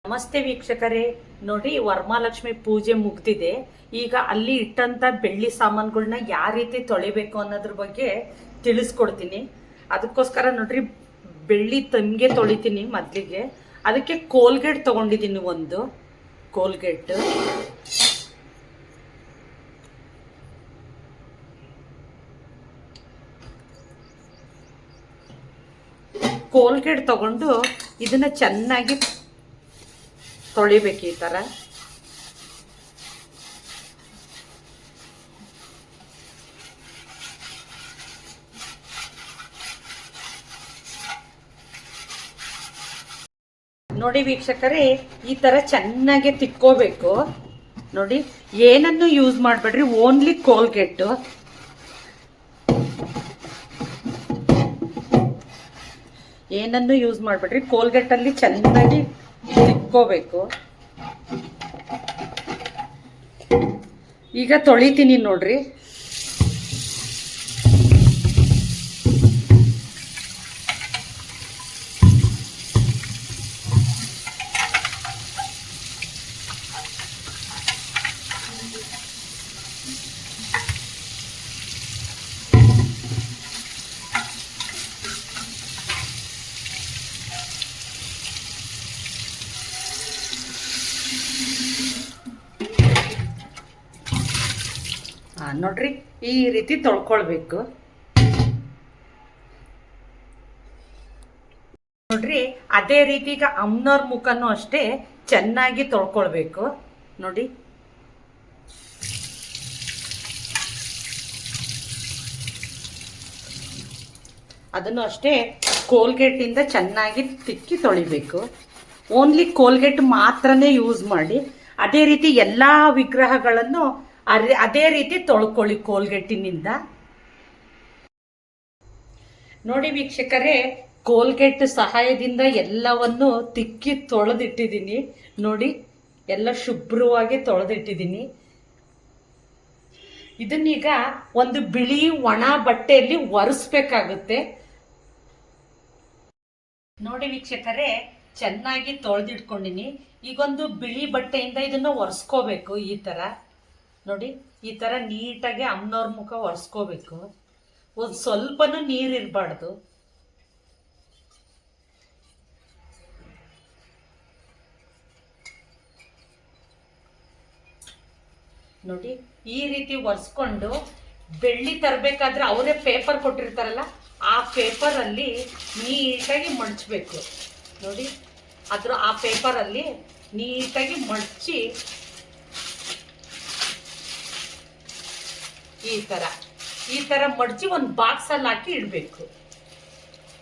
ನಮಸ್ತೆ ವೀಕ್ಷಕರೇ, ನೋಡಿ ವರಮಹಾಲಕ್ಷ್ಮಿ ಪೂಜೆ ಮುಗ್ದಿದೆ. ಈಗ ಅಲ್ಲಿ ಇಟ್ಟಂತ ಬೆಳ್ಳಿ ಸಾಮಾನುಗಳನ್ನ ಯಾವ ರೀತಿ ತೊಳಿಬೇಕು ಅನ್ನೋದ್ರ ಬಗ್ಗೆ ತಿಳಿಸ್ಕೊಡ್ತೀನಿ. ಅದಕ್ಕೋಸ್ಕರ ನೋಡ್ರಿ ಬೆಳ್ಳಿ ತಂಗೆ ತೊಳಿತೀನಿ. ಮೊದಲಿಗೆ ಅದಕ್ಕೆ ಕೋಲ್ಗೇಟ್ ತಗೊಂಡಿದ್ದೀನಿ. ಒಂದು ಕೋಲ್ಗೇಟ್ ತಗೊಂಡು ಇದನ್ನ ಚೆನ್ನಾಗಿ ತೊಳಿಬೇಕು. ಈ ಥರ ನೋಡಿ ವೀಕ್ಷಕರೇ, ಈ ತರ ಚೆನ್ನಾಗಿ ತಿಕ್ಕೋಬೇಕು. ನೋಡಿ, ಏನನ್ನು ಯೂಸ್ ಮಾಡಬೇಡ್ರಿ, ಓನ್ಲಿ ಕೋಲ್ಗೇಟ್. ಏನನ್ನು ಯೂಸ್ ಮಾಡಬೇಡ್ರಿ, ಕೋಲ್ಗೇಟ್ ಅಲ್ಲಿ ಚೆನ್ನಾಗಿ ತಿಕ್ಕೋಬೇಕು. ಈಗ ತೊಳಿತೀನಿ ನೋಡ್ರಿ. ನೋಡ್ರಿ, ಈ ರೀತಿ ತೊಳ್ಕೊಳ್ಬೇಕು. ನೋಡ್ರಿ, ಅದೇ ರೀತಿ ಈಗ ಅಮ್ಮನವ್ರ ಮುಖನೂ ಅಷ್ಟೇ ಚೆನ್ನಾಗಿ ತೊಳ್ಕೊಳ್ಬೇಕು. ನೋಡಿ, ಅದನ್ನು ಅಷ್ಟೇ ಕೋಲ್ಗೇಟ್ ಇಂದ ಚೆನ್ನಾಗಿ ತಿಕ್ಕಿ ತೊಳಿಬೇಕು. ಓನ್ಲಿ ಕೋಲ್ಗೇಟ್ ಮಾತ್ರನೇ ಯೂಸ್ ಮಾಡಿ. ಅದೇ ರೀತಿ ಎಲ್ಲಾ ವಿಗ್ರಹಗಳನ್ನು ಅದೇ ರೀತಿ ತೊಳ್ಕೊಳ್ಳಿ ಕೋಲ್ಗೇಟಿನಿಂದ. ನೋಡಿ ವೀಕ್ಷಕರೇ, ಕೋಲ್ಗೇಟ್ ಸಹಾಯದಿಂದ ಎಲ್ಲವನ್ನು ತಿಕ್ಕಿ ತೊಳೆದಿಟ್ಟಿದ್ದೀನಿ. ನೋಡಿ, ಎಲ್ಲ ಶುಭ್ರವಾಗಿ ತೊಳೆದಿಟ್ಟಿದ್ದೀನಿ. ಇದನ್ನೀಗ ಒಂದು ಬಿಳಿ ಒಣ ಬಟ್ಟೆಯಲ್ಲಿ ಒರೆಸ್ಬೇಕಾಗುತ್ತೆ. ನೋಡಿ ವೀಕ್ಷಕರೇ, ಚೆನ್ನಾಗಿ ತೊಳೆದಿಟ್ಕೊಂಡಿನಿ. ಈಗೊಂದು ಬಿಳಿ ಬಟ್ಟೆಯಿಂದ ಇದನ್ನ ಒರೆಸ್ಕೋಬೇಕು. ಈ ತರ ನೋಡಿ, ಈ ತರ ನೀಟಾಗಿ ಅಮ್ಮನವ್ರ ಮುಖ ಒರೆಸ್ಕೋಬೇಕು. ಒಂದು ಸ್ವಲ್ಪನೂ ನೀರಿರಬಾರ್ದು. ನೋಡಿ, ಈ ರೀತಿ ಒರೆಸ್ಕೊಂಡು ಬೆಳ್ಳಿ ತರಬೇಕಾದ್ರೆ ಅವರೇ ಪೇಪರ್ ಕೊಟ್ಟಿರ್ತಾರಲ್ಲ, ಆ ಪೇಪರ್ ಅಲ್ಲಿ ನೀಟಾಗಿ ಮಡಚಬೇಕು. ನೋಡಿ, ಆ ಪೇಪರ್ ಅಲ್ಲಿ ನೀಟಾಗಿ ಮಡಚಿ ಈ ತರ ಮಡಚಿ ಒಂದು ಬಾಕ್ಸ್ ಅಲ್ಲಿ ಹಾಕಿ ಇಡಬೇಕು.